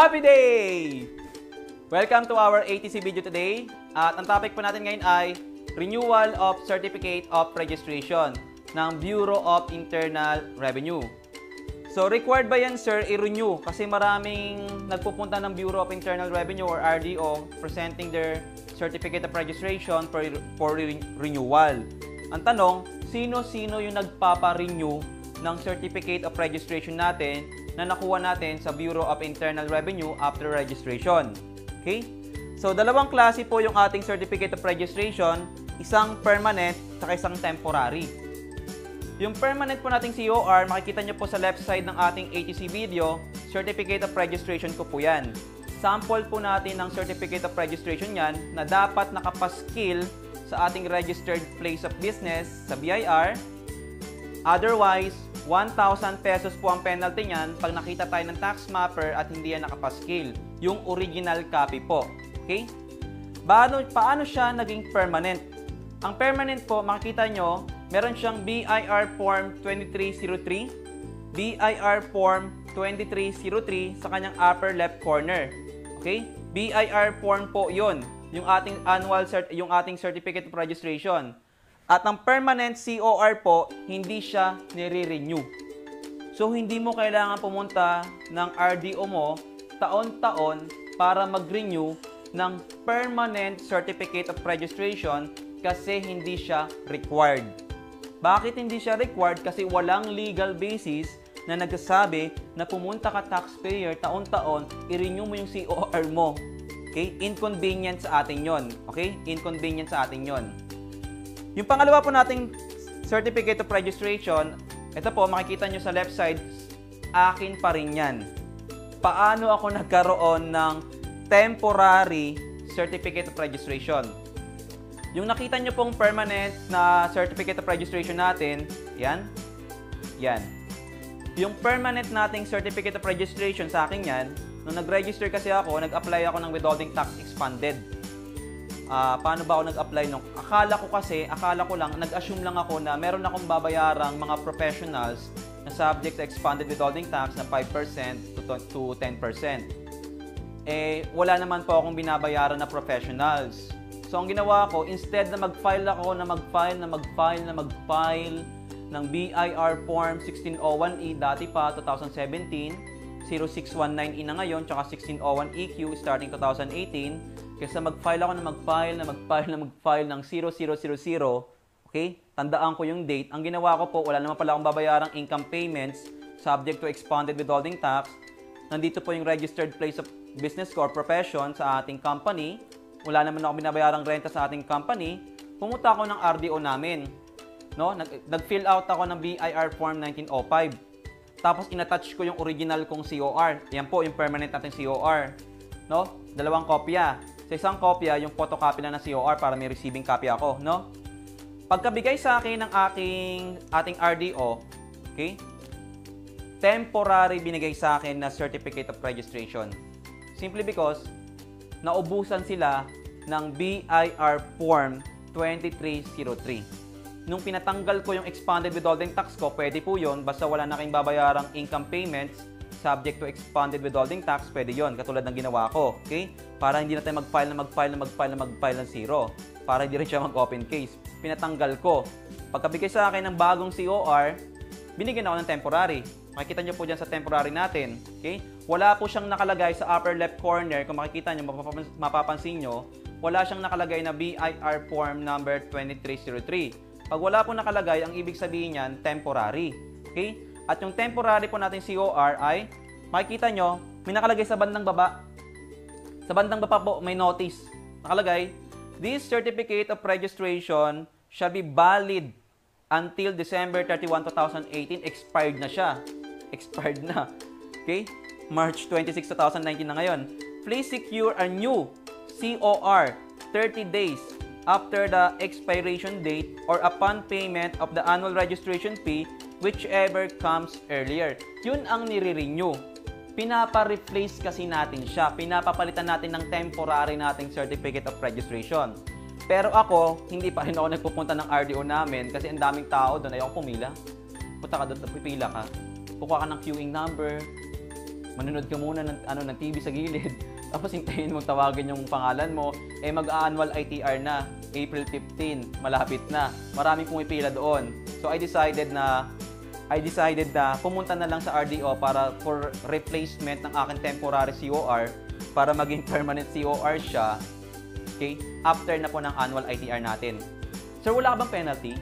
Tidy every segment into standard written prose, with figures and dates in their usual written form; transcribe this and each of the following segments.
Happy day! Welcome to our ATC video today. At ang topic po natin ngayon ay Renewal of Certificate of Registration ng Bureau of Internal Revenue. So, required ba yan, sir, i-renew? Kasi maraming nagpupunta ng Bureau of Internal Revenue or RDO presenting their Certificate of Registration for renewal. Ang tanong, sino-sino yung nagpapa-renew ng Certificate of Registration natin na nakuha natin sa Bureau of Internal Revenue after registration? Okay? So, dalawang klase po yung ating Certificate of Registration, isang permanent at isang temporary. Yung permanent po nating COR, makikita nyo po sa left side ng ating ATC video, Certificate of Registration ko po yan. Sample po natin ng Certificate of Registration yan na dapat nakapaskil sa ating registered place of business sa BIR. Otherwise, 1,000 pesos po ang penalty niyan pag nakita tayo ng tax mapper at hindi yan nakapaskil. Yung original copy po. Okay? Paano siya naging permanent? Ang permanent po, makikita nyo, meron siyang BIR Form 2303, BIR Form 2303 sa kanyang upper left corner. Okay? BIR Form po yon, yung ating yung ating Certificate of Registration. At ang permanent COR po, hindi siya nire-renew. So, hindi mo kailangan pumunta ng RDO mo taon-taon para mag-renew ng permanent Certificate of Registration kasi hindi siya required. Bakit hindi siya required? Kasi walang legal basis na nagsasabi na pumunta ka taxpayer taon-taon, i-renew mo yung COR mo. Okay? Inconvenient sa atin yon. Okay? Inconvenient sa atin yon. Yung pangalawa po nating Certificate of Registration, ito po, makikita nyo sa left side, akin pa rin yan. Paano ako nagkaroon ng temporary Certificate of Registration? Yung nakita nyo pong permanent na Certificate of Registration natin, yan. Yan. Yung permanent nating Certificate of Registration sa akin yan, nung nag-register kasi ako, nag-apply ako ng withholding tax expanded. Paano ba ako nag-apply nung? Akala ko lang, nag-assume lang ako na meron akong babayarang mga professionals na subject sa expanded withholding tax na 5% to 10%. Eh, wala naman po akong binabayaran na professionals. So, ang ginawa ko, instead na mag-file ako ng BIR Form 1601E, dati pa, 2017, 0619E na ngayon, tsaka 1601EQ starting 2018, kaysa mag-file ako ng 0000, okay? Tandaan ko yung date. Ang ginawa ko po, wala naman pala akong babayarang income payments subject to expanded withholding tax. Nandito po yung registered place of business ko or profession sa ating company. Wala naman ako binabayarang renta sa ating company. Pumunta ako ng RDO namin. No? Nag-fill out ako ng BIR Form 1905. Tapos inattach ko yung original kong COR. Yan po yung permanent nating COR. No? Dalawang kopya. Sa isang kopya, yung photocopy na ng COR para may receiving copy ako. No? Pagkabigay sa akin ng ating RDO, okay? Temporary binigay sa akin na Certificate of Registration. Simply because naubusan sila ng BIR Form 2303. Nung pinatanggal ko yung expanded withholding tax ko, pwede po yun, basta wala na kayong babayarang income payments subject to expanded withholding tax, pwede yun, katulad ng ginawa ko. Okay? Para hindi na tayo mag-file ng zero. Para hindi rin siya mag-open case. Pinatanggal ko. Pagkabigay sa akin ng bagong COR, binigyan ako ng temporary. Makikita nyo po dyan sa temporary natin. Okay? Wala po siyang nakalagay sa upper left corner. Kung makikita nyo, mapapansin nyo, wala siyang nakalagay na BIR Form number 2303. Pag wala po nakalagay, ang ibig sabihin niyan, temporary. Okay? At yung temporary po natin COR ay, makikita nyo, may nakalagay sa bandang baba. Sa bandang baba po, may notice. Nakalagay, this Certificate of Registration shall be valid until December 31, 2018. Expired na siya. Expired na. Okay? March 26, 2019 na ngayon. Please secure a new COR 30 days after the expiration date or upon payment of the annual registration fee, whichever comes earlier. Yun ang nire-renew. Pinapa-replace kasi natin siya. Pinapapalitan natin ng temporary nating Certificate of Registration. Pero ako, hindi pa rin ako nagpupunta ng RDO namin kasi ang daming tao doon. Ayoko pumila. Punta ka doon, pipila ka. Kukuha ka ng queuing number. Manunod ka muna ng TV sa gilid. Tapos hintayin mo tawagin yung pangalan mo. Mag-annual ITR na. April 15. Malapit na. Maraming pumipila doon. So, I decided na pumunta na lang sa RDO para for replacement ng aking temporary COR para maging permanent COR siya. Okay? After na po ng annual ITR natin. Sir, wala ka bang penalty?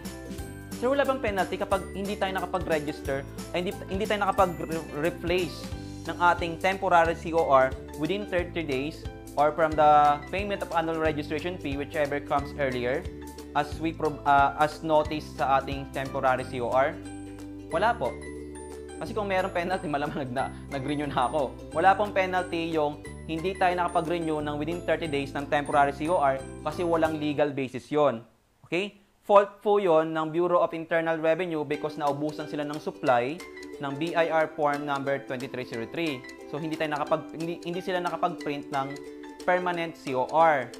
Sir, wala bang penalty kapag hindi tayo nakapag-register, hindi tayo nakapag-replace ng ating temporary COR within 30 days or from the payment of annual registration fee, whichever comes earlier, as notice sa ating temporary COR? Wala po. Kasi kung mayroong penalty, malamang nag-renew na ako. Wala pong penalty yung hindi tayo nakapag-renew ng within 30 days ng temporary COR kasi walang legal basis yon. Okay? Fault po yon ng Bureau of Internal Revenue because naubusan sila ng supply ng BIR form number 2303. So hindi sila nakapag-print ng permanent COR.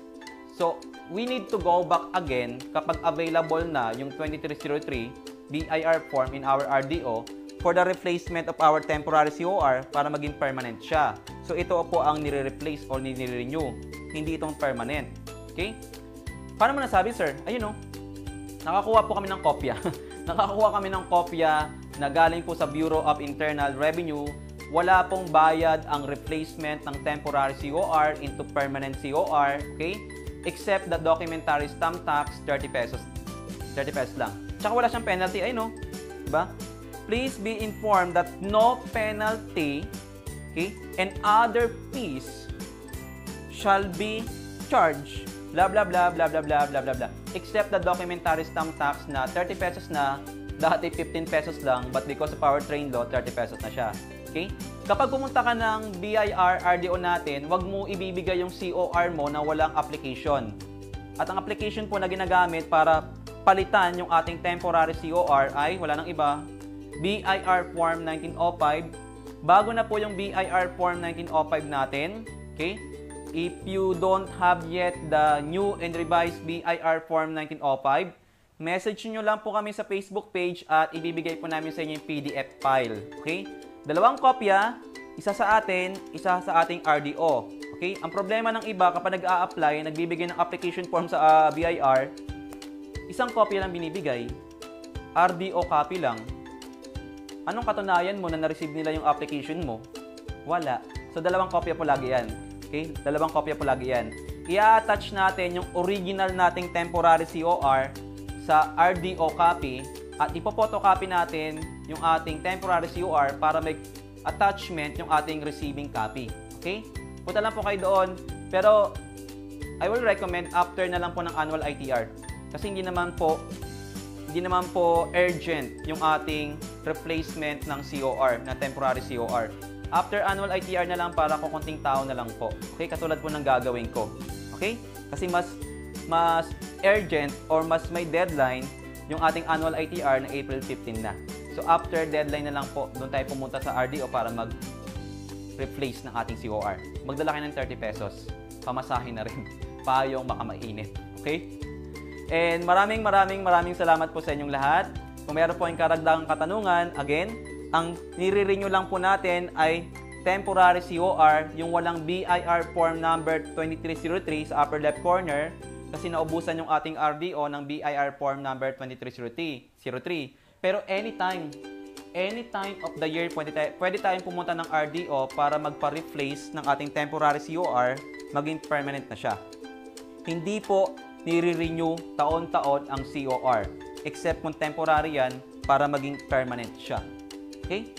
So we need to go back again kapag available na yung 2303 BIR form in our RDO for the replacement of our temporary COR para maging permanent siya. So ito po ang nire-replace or nire-renew, hindi itong permanent. Okay? Paano mo nasabi, sir? Ayun o. Nakakuha po kami ng kopya. Nakakuha kami ng kopya na galing po sa Bureau of Internal Revenue. Wala pong bayad ang replacement ng temporary COR into permanent COR, okay? Except the documentary stamp tax, 30 pesos. 30 pesos lang. Tsaka wala siyang penalty, ay no? Diba? Please be informed that no penalty, okay, and other fees shall be charged, blah blah blah blah blah blah blah blah blah, except the documentary stamp tax na 30 pesos na, dati 15 pesos lang, but because of our train law, 30 pesos na siya. Okay? Kapag pumunta ka ng BIR RDO natin, wag mo ibibigay yung COR mo na walang application. At ang application po na ginagamit para palitan yung ating temporary COR ay wala nang iba, BIR Form 1905. Bago na po yung BIR Form 1905 natin, okay? If you don't have yet the new and revised BIR Form 1905, message nyo lang po kami sa Facebook page at ibibigay po namin sa inyo yung PDF file, okay? Dalawang kopya, isa sa atin, isa sa ating RDO, okay? Ang problema ng iba kapag nag-a-apply, nagbibigay ng application form sa BIR, isang kopya lang binibigay, RDO copy lang. Anong katunayan mo na na-receive nila yung application mo? Wala. So, dalawang kopya po lagi yan. Okay? Dalawang kopya po lagi yan. I-attach natin yung original nating temporary COR sa RDO copy at ipopotocopy natin yung ating temporary COR para may attachment yung ating receiving copy. Okay? Punta lang po kayo doon. Pero, I will recommend after na lang po ng annual ITR. Kasi hindi naman po urgent yung ating replacement ng COR, na temporary COR. After annual ITR na lang para kukunting tao na lang po. Okay? Katulad po ng gagawin ko. Okay? Kasi mas urgent or mas may deadline yung ating annual ITR na April 15 na. So after deadline na lang po, doon tayo pumunta sa RDO para mag-replace ng ating COR. Magdala kayo ng 30 pesos. Pamasahin na rin. Payong baka mainit. Okay? And maraming salamat po sa inyong lahat. Kung meron po yung karagdagang katanungan, again, ang nire-renew lang po natin ay temporary COR, yung walang BIR form number 2303 sa upper left corner kasi naubusan yung ating RDO ng BIR form number 2303. Pero anytime of the year, pwede tayong pumunta ng RDO para magpa-replace ng ating temporary COR, maging permanent na siya. Hindi po nire-renew taon-taon ang COR, except kung temporary yan para maging permanent siya. Okay?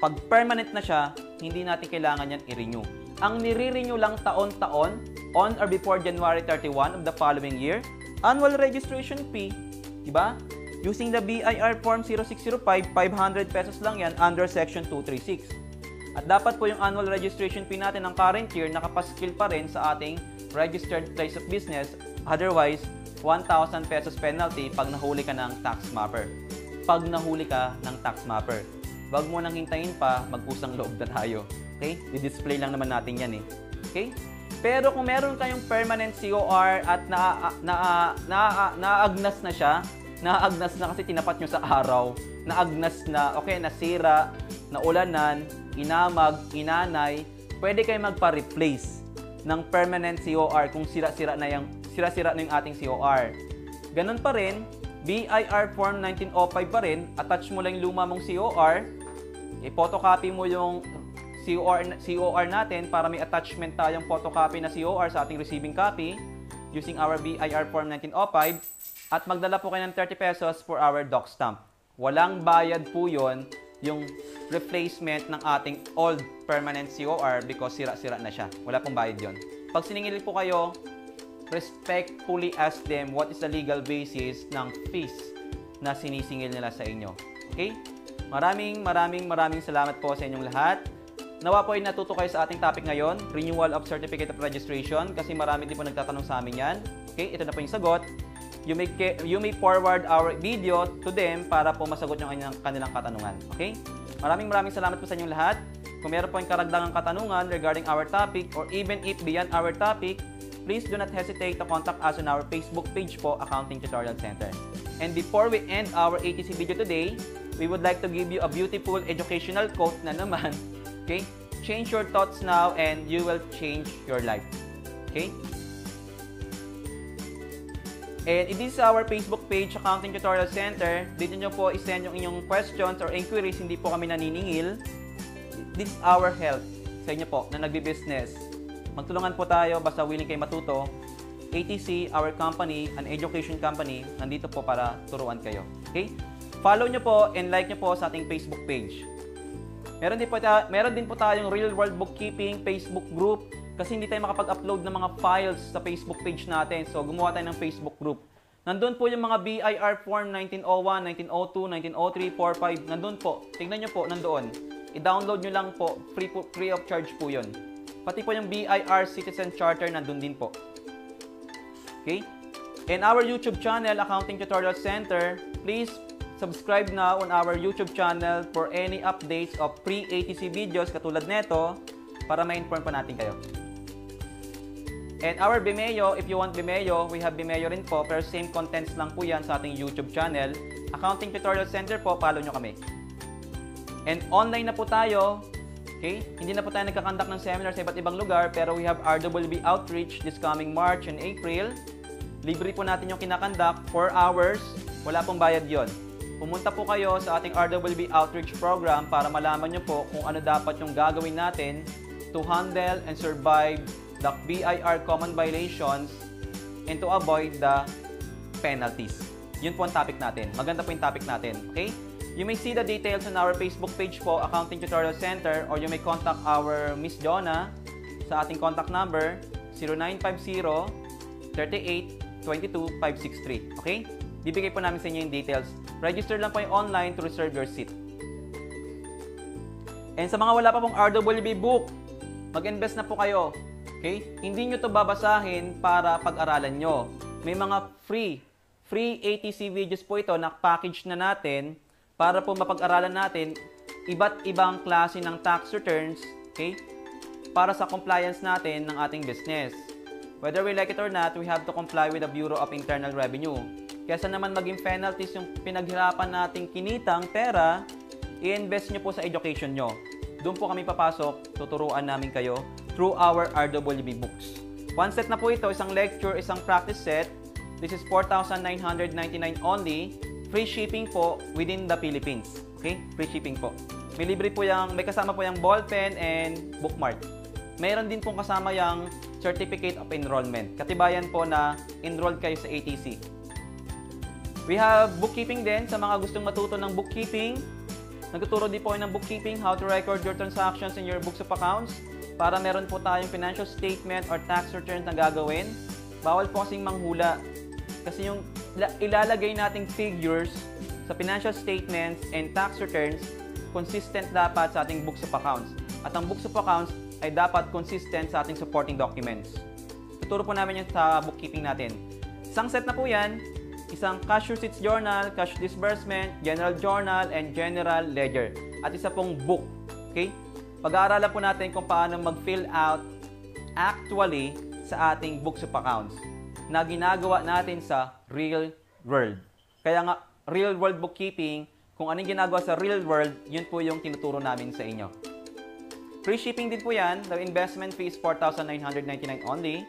Pag permanent na siya, hindi natin kailangan yan i-renew. Ang nire-renew lang taon-taon, on or before January 31 of the following year, annual registration fee, diba? Using the BIR Form 0605, 500 pesos lang yan under Section 236. At dapat po yung annual registration fee natin ng current year nakapaskil pa rin sa ating registered place of business. Otherwise, 1,000 pesos penalty pag nahuli ka ng tax mapper. Pag nahuli ka ng tax mapper. Wag mo nang hintayin pa, mag-usang loob na tayo. Okay? Di-display lang naman natin yan eh. Okay? Pero kung meron kayong permanent COR at naagnas na siya, naagnas na kasi tinapat nyo sa araw, naagnas na, okay, nasira, naulanan, inamag, inanay, pwede kayo magpa-replace ng permanent COR kung sira-sira na yung ating COR. Ganun pa rin, BIR Form 1905 pa rin, attach mo lang yung luma mong COR, i-photocopy mo yung COR natin para may attachment tayong photocopy na COR sa ating receiving copy using our BIR Form 1905 at magdala po kayo ng 30 pesos for our doc stamp. Walang bayad po yon yung replacement ng ating old permanent COR because sira-sira na siya. Wala pong bayad yon. Pag siningil po kayo, respectfully ask them what is the legal basis ng fees na sinisingil nila sa inyo. Okay? Maraming salamat po sa inyong lahat. Nawa po ay natuto kayo sa ating topic ngayon, Renewal of Certificate of Registration, kasi marami din po nagtatanong sa amin yan. Okay, ito na po yung sagot. You may forward our video to them para po masagot yung kanilang katanungan. Okay? Maraming salamat po sa inyong lahat. Kung meron po yung karagdagang katanungan regarding our topic or even if beyond our topic, please do not hesitate to contact us on our Facebook page po, Accounting Tutorial Center. And before we end our ATC video today, we would like to give you a beautiful educational quote na naman. Okay? Change your thoughts now and you will change your life. Okay? And this is our Facebook page, Accounting Tutorial Center. Dito nyo po isend yung inyong questions or inquiries, hindi po kami naniningil. This is our help sa inyo po na nagbi-business. Magtulungan po tayo, basta willing kayo matuto. ATC, our company, an education company, nandito po para turuan kayo. Okay? Follow nyo po and like nyo po sa ating Facebook page. Meron din po tayong Real World Bookkeeping Facebook group kasi hindi tayo makapag-upload ng mga files sa Facebook page natin. So, gumawa tayo ng Facebook group. Nandun po yung mga BIR Form 1901, 1902, 1903, 45. Nandun po. Tingnan nyo po, nandoon. I-download nyo lang po. Free of charge po yun. Pati po yung BIR Citizen Charter, nandun din po. Okay? And our YouTube channel, Accounting Tutorial Center, please subscribe now on our YouTube channel for any updates of pre-ATC videos katulad neto para ma-inform pa natin kayo. And our Vimeo, if you want Vimeo, we have Vimeo rin po, pero same contents lang po yan sa ating YouTube channel. Accounting Tutorial Center po, follow nyo kami. And online na po tayo. Okay? Hindi na po tayo nagkakandak ng seminar sa iba't ibang lugar, pero we have RWB Outreach this coming March and April. Libre po natin yung kinakandak, 4 hours, wala pong bayad yon. Pumunta po kayo sa ating RWB Outreach Program para malaman nyo po kung ano dapat yung gagawin natin to handle and survive the BIR common violations and to avoid the penalties. Yun po ang topic natin. Maganda po yung topic natin. Okay? You may see the details on our Facebook page po, Accounting Tutorial Center, or you may contact our Miss Jonah sa ating contact number 0950-38-22-563. Okay? Bibigay po namin sa inyo yung details. Register lang po yung online to reserve your seat. And sa mga wala pa pong RWB book, mag-invest na po kayo. Okay? Hindi nyo to babasahin para pag-aralan nyo. May mga free ATC videos po ito na package na natin para po mapag-aralan natin iba't ibang klase ng tax returns, okay? Para sa compliance natin ng ating business. Whether we like it or not, we have to comply with the Bureau of Internal Revenue. Kesa naman maging penalties yung pinaghirapan nating kinitang pera, i-invest nyo po sa education nyo. Doon po kami papasok, tuturuan namin kayo through our RWB books. One set na po ito, isang lecture, isang practice set. This is 4,999 only. Free shipping po within the Philippines. Okay? Free shipping po. May libre po may kasama po yung ball pen and bookmark. Mayroon din pong kasama yung Certificate of Enrollment. Katibayan po na enrolled kayo sa ATC. We have bookkeeping din sa mga gustong matuto ng bookkeeping. Nagtuturo din po ng bookkeeping, how to record your transactions in your books of accounts para meron po tayong financial statement or tax return na gagawin. Bawal po kasing manghula. Kasi yung ilalagay nating figures sa financial statements and tax returns, consistent dapat sa ating books of accounts. At ang books of accounts ay dapat consistent sa ating supporting documents. Tuturo po namin yan sa bookkeeping natin. Isang set na po yan, isang cash receipts journal, cash disbursement, general journal, and general ledger. At isa pong book. Okay? Pag-aaralan po natin kung paano mag-fill out actually sa ating books of accounts na ginagawa natin sa real world. Kaya nga, real world bookkeeping, kung anong ginagawa sa real world, yun po yung tinuturo namin sa inyo. Free shipping din po yan. The investment fee is 4,999 only.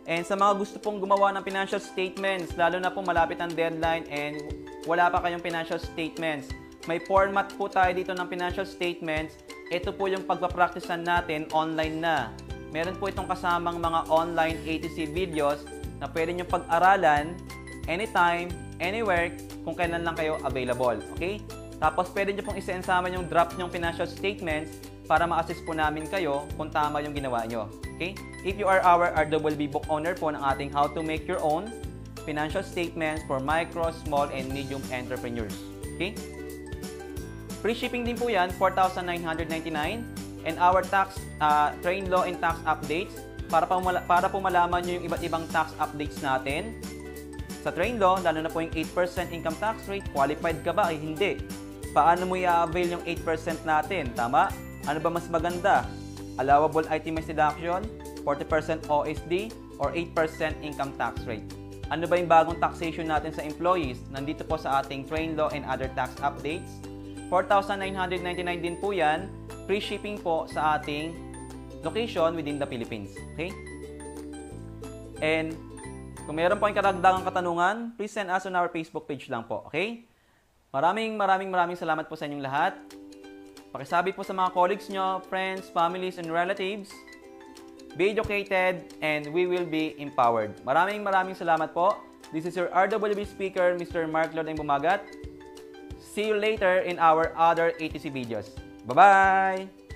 And sa mga gusto pong gumawa ng financial statements, lalo na po malapit ang deadline and wala pa kayong financial statements, may format po tayo dito ng financial statements. Ito po yung pagpapracticean natin online na. Meron po itong kasamang mga online ATC videos na pwede nyo pag-aralan anytime, anywhere, kung kailan lang kayo available. Okay? Tapos pwede nyo pong isensama yung draft nyong financial statements para ma-assist po namin kayo kung tama yung ginawa nyo. Okay? If you are our RWB book owner po ng ating How to Make Your Own Financial Statements for Micro, Small, and Medium Entrepreneurs. Okay? Free shipping din po yan, 4,999. And our tax, train law and tax updates, para po malaman nyo yung iba't ibang tax updates natin. Sa train law, lalo na po yung 8% income tax rate, qualified ka ba? Ay hindi. Paano mo i-avail yung 8% natin? Tama? Ano ba mas maganda? Allowable itemized deduction, 40% OSD, or 8% income tax rate. Ano ba yung bagong taxation natin sa employees? Nandito po sa ating train law and other tax updates. 4,999 din po yan. Free shipping po sa ating location within the Philippines. Okay? And kung mayroon po kayong karagdagang katanungan, please send us on our Facebook page lang po. Okay? Maraming salamat po sa inyong lahat. Pakisabi po sa mga colleagues nyo, friends, families, and relatives. Be educated and we will be empowered. Maraming salamat po. This is your RWB speaker, Mr. Mark Lord Bumagat. See you later in our other ATC videos. Bye-bye!